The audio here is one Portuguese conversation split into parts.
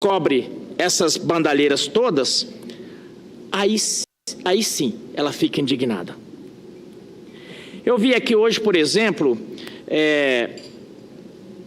cobre essas bandalheiras todas, aí sim ela fica indignada. Eu vi aqui hoje, por exemplo,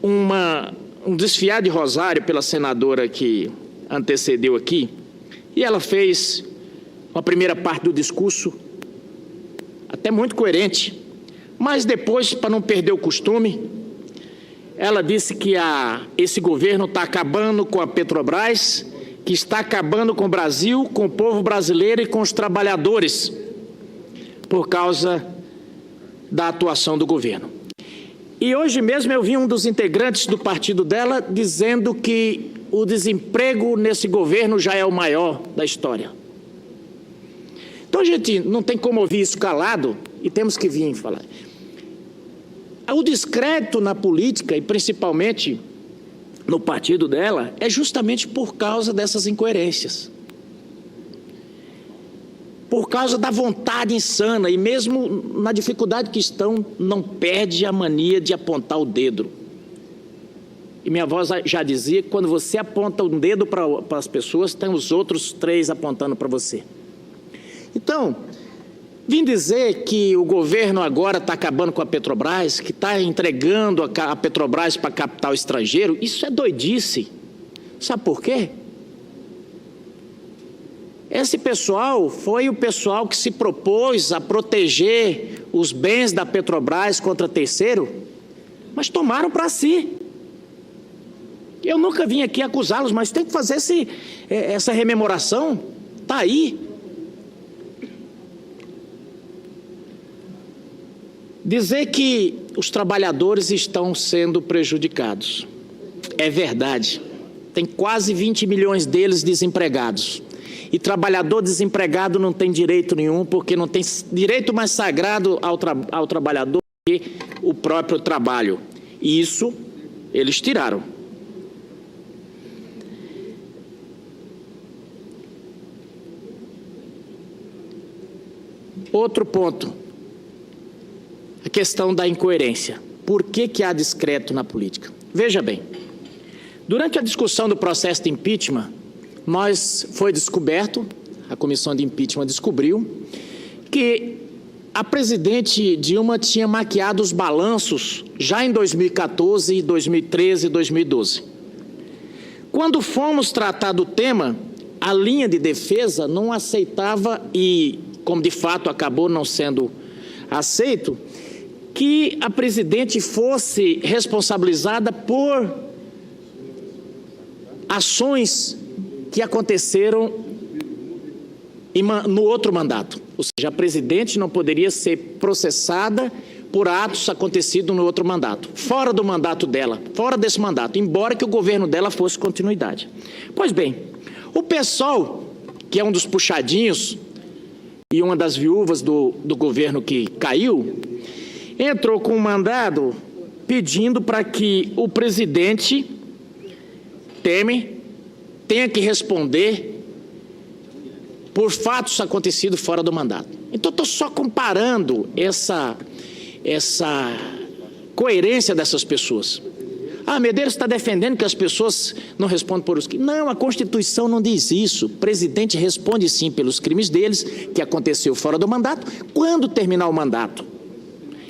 um desfiar de rosário pela senadora que antecedeu aqui, e ela fez uma primeira parte do discurso até muito coerente, mas depois, para não perder o costume, ela disse que esse governo está acabando com a Petrobras, que está acabando com o Brasil, com o povo brasileiro e com os trabalhadores, por causa da atuação do governo. E hoje mesmo eu vi um dos integrantes do partido dela dizendo que o desemprego nesse governo já é o maior da história. Então, gente, não tem como ouvir isso calado e temos que vir falar. O descrédito na política, e principalmente no partido dela, é justamente por causa dessas incoerências. Por causa da vontade insana, e mesmo na dificuldade que estão, não perde a mania de apontar o dedo. E minha avó já dizia que quando você aponta um dedo para as pessoas, tem os outros 3 apontando para você. Então, vim dizer que o governo agora está acabando com a Petrobras, que está entregando a Petrobras para capital estrangeiro, isso é doidice. Sabe por quê? Esse pessoal foi o pessoal que se propôs a proteger os bens da Petrobras contra terceiro, mas tomaram para si. Eu nunca vim aqui acusá-los, mas tem que fazer essa rememoração. Está aí. Dizer que os trabalhadores estão sendo prejudicados. É verdade. Tem quase 20 milhões deles desempregados. E trabalhador desempregado não tem direito nenhum, porque não tem direito mais sagrado ao trabalhador que o próprio trabalho. E isso eles tiraram. Outro ponto. A questão da incoerência. Por que há descrédito na política? Veja bem, durante a discussão do processo de impeachment, foi descoberto, a comissão de impeachment descobriu, que a presidente Dilma tinha maquiado os balanços já em 2014, 2013 e 2012. Quando fomos tratar do tema, a linha de defesa não aceitava, e como de fato acabou não sendo aceito, que a presidente fosse responsabilizada por ações que aconteceram no outro mandato. Ou seja, a presidente não poderia ser processada por atos acontecidos no outro mandato, fora do mandato dela, fora desse mandato, embora que o governo dela fosse continuidade. Pois bem, o PSOL, que é um dos puxadinhos e uma das viúvas do governo que caiu, entrou com um mandado pedindo para que o presidente Temer tenha que responder por fatos acontecidos fora do mandato. Então, estou só comparando essa coerência dessas pessoas. Medeiros está defendendo que as pessoas não respondem por os crimes. Não, a Constituição não diz isso. O presidente responde sim pelos crimes deles, que aconteceu fora do mandato, quando terminar o mandato.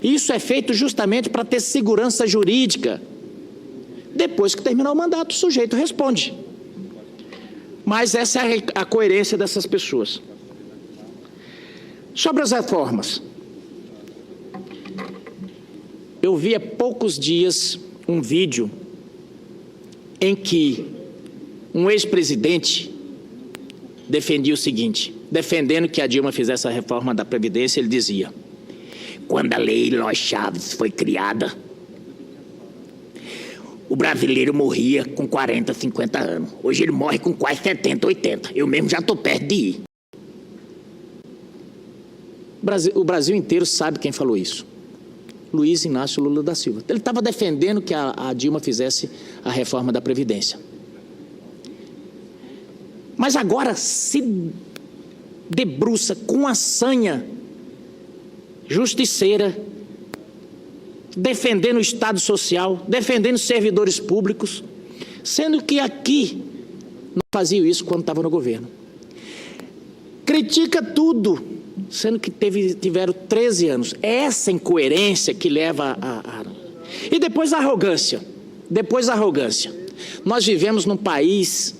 Isso é feito justamente para ter segurança jurídica. Depois que terminar o mandato, o sujeito responde. Mas essa é a coerência dessas pessoas. Sobre as reformas. Eu vi há poucos dias um vídeo em que um ex-presidente defendia o seguinte, defendendo que a Dilma fizesse a reforma da Previdência, ele dizia: quando a Lei Lois Chaves foi criada, o brasileiro morria com 40, 50 anos. Hoje ele morre com quase 70, 80. Eu mesmo já estou perto de ir. O Brasil inteiro sabe quem falou isso. Luiz Inácio Lula da Silva. Ele estava defendendo que a Dilma fizesse a reforma da Previdência. Mas agora se debruça com a sanha justiceira, defendendo o Estado Social, defendendo servidores públicos, sendo que aqui não faziam isso quando estavam no governo. Critica tudo, sendo que tiveram 13 anos. É essa incoerência que leva a... E depois a arrogância. Nós vivemos num país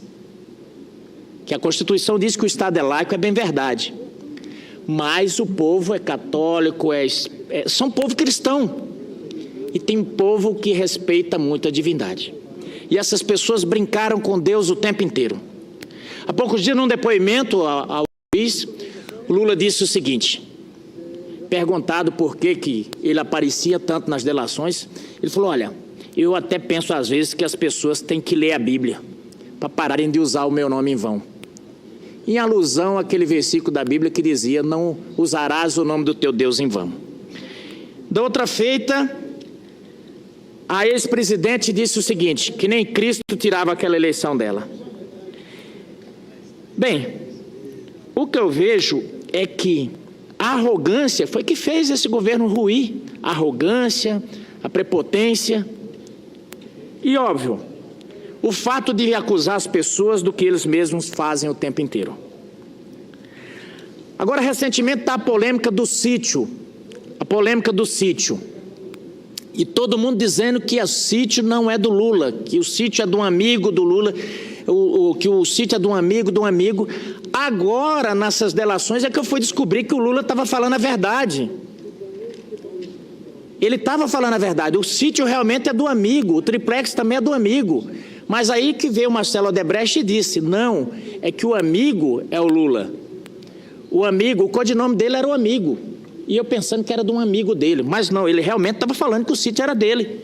que a Constituição diz que o Estado é laico, é bem verdade. Mas o povo é católico, são povo cristão. E tem um povo que respeita muito a divindade. E essas pessoas brincaram com Deus o tempo inteiro. Há poucos dias, num depoimento ao juiz, o Lula disse o seguinte, perguntado por que ele aparecia tanto nas delações, ele falou, olha, eu até penso às vezes que as pessoas têm que ler a Bíblia para pararem de usar o meu nome em vão. Em alusão àquele versículo da Bíblia que dizia, não usarás o nome do teu Deus em vão. Da outra feita, a ex-presidente disse o seguinte, que nem Cristo tirava aquela eleição dela. Bem, o que eu vejo é que a arrogância foi que fez esse governo ruir. A arrogância, a prepotência e, óbvio, o fato de acusar as pessoas do que eles mesmos fazem o tempo inteiro. Agora, recentemente, está a polêmica do sítio. E todo mundo dizendo que o sítio não é do Lula, que o sítio é de um amigo do Lula, que o sítio é de um amigo. Agora, nessas delações, é que eu fui descobrir que o Lula estava falando a verdade. Ele estava falando a verdade. O sítio realmente é do amigo, o triplex também é do amigo. Mas aí que veio o Marcelo Odebrecht e disse, não, é que o amigo é o Lula. O codinome dele era o amigo. E eu pensando que era de um amigo dele, mas não, ele realmente estava falando que o sítio era dele.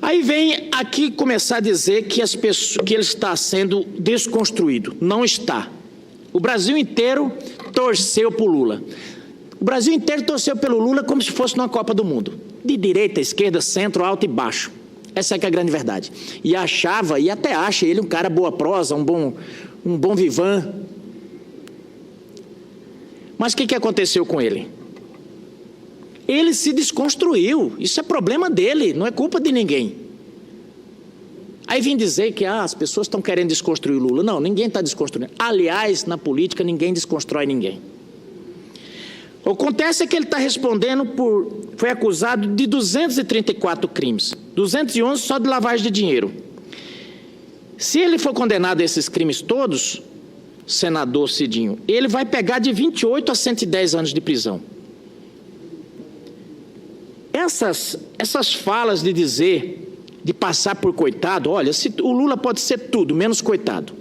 Aí vem aqui começar a dizer que ele está sendo desconstruído. Não está. O Brasil inteiro torceu por Lula. O Brasil inteiro torceu pelo Lula como se fosse numa Copa do Mundo. De direita, esquerda, centro, alto e baixo. Essa é que é a grande verdade. E achava, e até acha ele um cara boa prosa, um bom vivan. Mas o que aconteceu com ele? Ele se desconstruiu. Isso é problema dele, não é culpa de ninguém. Aí vem dizer que as pessoas estão querendo desconstruir o Lula. Não, ninguém está desconstruindo. Aliás, na política, ninguém desconstrói ninguém. O que acontece é que ele está respondendo foi acusado de 234 crimes. 211 só de lavagem de dinheiro. Se ele for condenado a esses crimes todos, senador Cidinho, ele vai pegar de 28 a 110 anos de prisão. Essas falas de dizer, de passar por coitado, olha, o Lula pode ser tudo, menos coitado.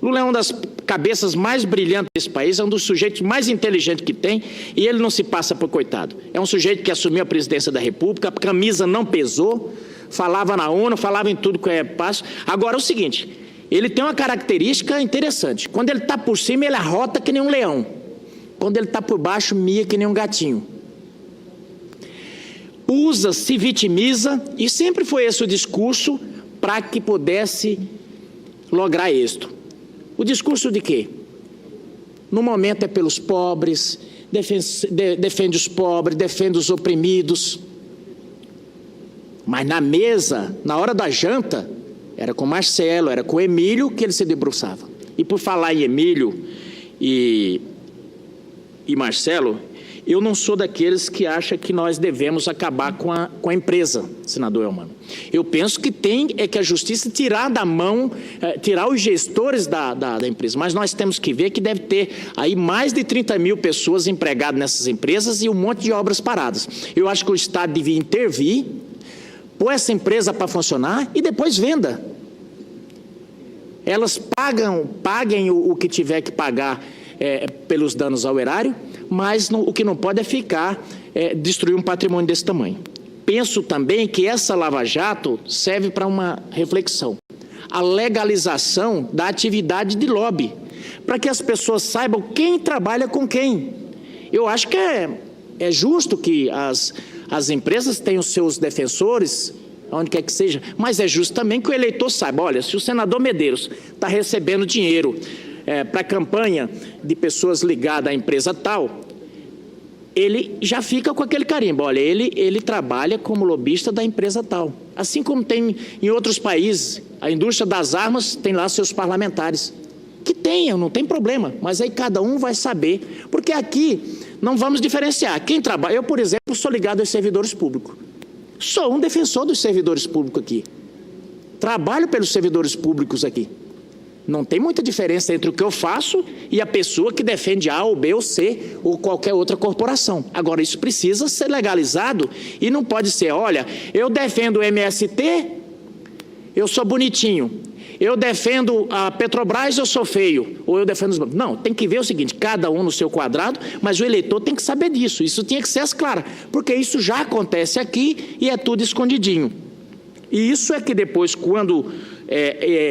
Lula é uma das cabeças mais brilhantes desse país, é um dos sujeitos mais inteligentes que tem, e ele não se passa por coitado. É um sujeito que assumiu a presidência da República, a camisa não pesou, falava na ONU, falava em tudo que é passo. Agora é o seguinte, ele tem uma característica interessante. Quando ele está por cima, ele arrota que nem um leão. Quando ele está por baixo, mia que nem um gatinho. Usa, se vitimiza, e sempre foi esse o discurso para que pudesse lograr êxito. O discurso de quê? No momento é pelos pobres, defende os pobres, defende os oprimidos. Mas na mesa, na hora da janta, era com Marcelo, era com Emílio que ele se debruçava. E por falar em Emílio e Marcelo, eu não sou daqueles que acham que nós devemos acabar com a empresa, senador Elmano. Eu penso que tem que a justiça tirar da mão, tirar os gestores da empresa, mas nós temos que ver que deve ter aí mais de 30 mil pessoas empregadas nessas empresas e um monte de obras paradas. Eu acho que o Estado devia intervir, pôr essa empresa para funcionar e depois venda. Elas paguem o que tiver que pagar pelos danos ao erário, mas o que não pode é ficar, destruir um patrimônio desse tamanho. Penso também que essa Lava Jato serve para uma reflexão. A legalização da atividade de lobby, para que as pessoas saibam quem trabalha com quem. Eu acho que é justo que as empresas tenham seus defensores, onde quer que seja, mas é justo também que o eleitor saiba, olha, se o senador Medeiros está recebendo dinheiro para a campanha de pessoas ligadas à empresa tal, ele já fica com aquele carimbo, olha, ele trabalha como lobista da empresa tal. assim como tem em outros países. A indústria das armas tem lá seus parlamentares. Que tenham, não tem problema, mas aí cada um vai saber, porque aqui não vamos diferenciar. Quem trabalha, eu, por exemplo, sou ligado aos servidores públicos. Sou um defensor dos servidores públicos aqui. Trabalho pelos servidores públicos aqui. Não tem muita diferença entre o que eu faço e a pessoa que defende A ou B ou C ou qualquer outra corporação. Agora, isso precisa ser legalizado e não pode ser, olha, eu defendo o MST, eu sou bonitinho. Eu defendo a Petrobras, eu sou feio, ou eu defendo os bancos. Não, tem que ver o seguinte, cada um no seu quadrado, mas o eleitor tem que saber disso, isso tinha que ser às claras, porque isso já acontece aqui e é tudo escondidinho. E isso é que depois, quando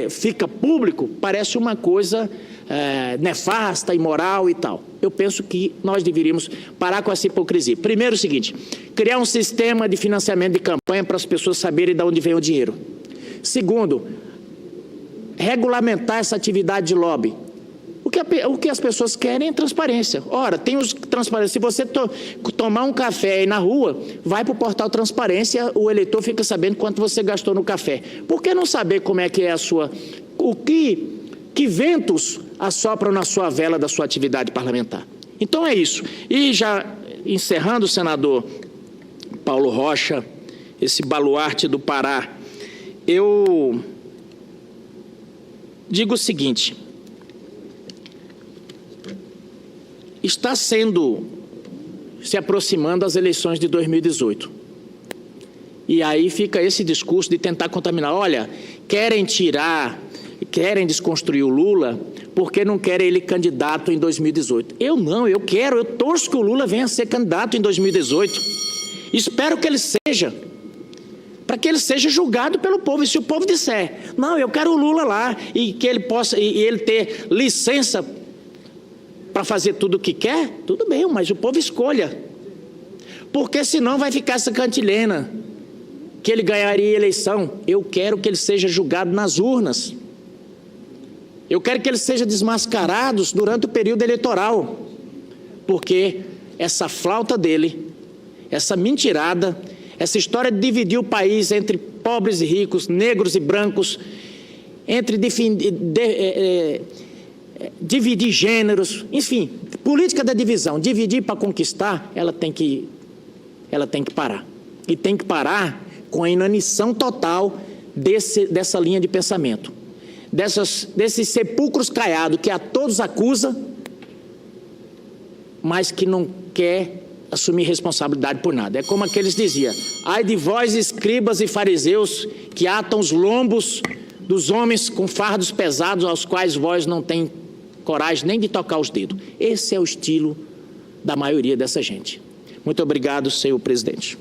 fica público, parece uma coisa nefasta, imoral e tal. Eu penso que nós deveríamos parar com essa hipocrisia. Primeiro o seguinte, criar um sistema de financiamento de campanha para as pessoas saberem de onde vem o dinheiro. Segundo, regulamentar essa atividade de lobby. O que as pessoas querem é transparência. Ora, tem os transparência. Se você tomar um café aí na rua, vai para o portal Transparência, o eleitor fica sabendo quanto você gastou no café. Por que não saber como é que é a sua... Que ventos assopram na sua vela da sua atividade parlamentar? Então é isso. E já encerrando, senador Paulo Rocha, esse baluarte do Pará, eu digo o seguinte, está se aproximando as eleições de 2018. E aí fica esse discurso de tentar contaminar. Olha, querem desconstruir o Lula porque não querem ele candidato em 2018. Eu torço que o Lula venha a ser candidato em 2018. Espero que ele seja. Para que ele seja julgado pelo povo. E se o povo disser, não, eu quero o Lula lá, e que ele possa, e ele ter licença para fazer tudo o que quer, tudo bem, mas o povo escolha. Porque senão vai ficar essa cantilena, que ele ganharia a eleição. Eu quero que ele seja julgado nas urnas. Eu quero que ele seja desmascarado durante o período eleitoral. Porque essa flauta dele, essa mentirada, essa história de dividir o país entre pobres e ricos, negros e brancos, entre dividir gêneros, enfim, política da divisão, dividir para conquistar, ela tem que parar. E tem que parar com a inanição total dessa linha de pensamento, desses sepulcros caiados que a todos acusa, mas que não quer assumir responsabilidade por nada. É como aqueles diziam, ai de vós, escribas e fariseus, que atam os lombos dos homens com fardos pesados, aos quais vós não tem coragem nem de tocar os dedos. Esse é o estilo da maioria dessa gente. Muito obrigado, senhor presidente.